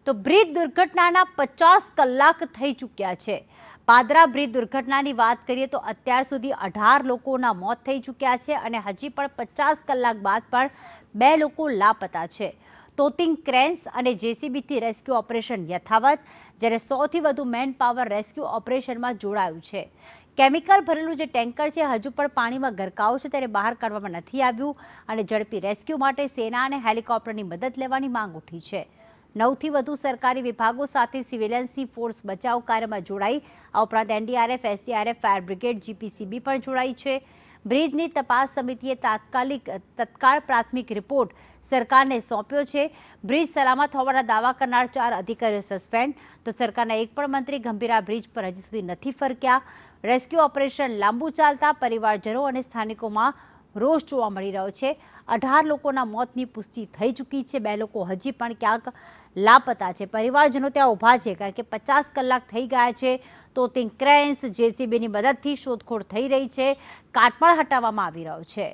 તો બ્રિજ દુર્ઘટનાના 50 કલાક થઈ ચૂક્યા છે। પાદરા બ્રિજ દુર્ઘટનાની વાત કરીએ તો અત્યાર સુધી 18 લોકોના મોત થઈ ચૂક્યા છે અને હજી પણ 50 કલાક બાદ પણ 2 લોકો લાપતા છે। તોતિંગ ક્રેન્સ અને જેસીબીથી રેસ્ક્યુ ઓપરેશન યથાવત, જ્યારે 100થી વધુ મેન પાવર રેસ્ક્યુ ઓપરેશનમાં જોડાયું છે। કેમિકલ ભરેલું જે ટેન્કર છે હજુ પણ પાણીમાં ગરકાવ છે, ત્યારે બહાર કાઢવામાં નથી આવ્યું અને ઝડપી રેસ્ક્યુ માટે સેના અને હેલિકોપ્ટરની મદદ લેવાની માંગ ઉઠી છે। 9થી વધુ સરકારી વિભાગો સાથે સિવિલિયન્સની ફોર્સ બચાવ કાર્યમાં જોડાઈ। આ ઉપરાંત NDRF, SDRF, fire brigade, GPCB પણ જોડાઈ છે। બ્રિજની તપાસ સમિતિએ તત્કાળ પ્રાથમિક રિપોર્ટ સરકારને સોંપ્યો છે। બ્રિજ સલામત હોવાના દાવા કરનાર 4 અધિકારીઓ સસ્પેન્ડ, તો સરકારના એક પણ મંત્રી ગંભીરા બ્રિજ પર હજી સુધી નથી ફરક્યા। રેસ્ક્યુ ઓપરેશન લાંબુ ચાલતા પરિવારજનો અને સ્થાનિકોમાં રોષ જોવા મળી રહ્યો છે। 18 લોકોના મોતની પુષ્ટિ થઈ ચૂકી છે, 2 લોકો હજી પણ ક્યાંક લાપતા છે। પરિવારજનો ત્યાં ઊભા છે કારણ કે 50 કલાક થઈ ગયા છે। તોતિંગ ક્રેન્સ, જેસીબીની મદદથી શોધખોળ થઈ રહી છે, કાટમાળ હટાવવામાં આવી રહ્યો છે।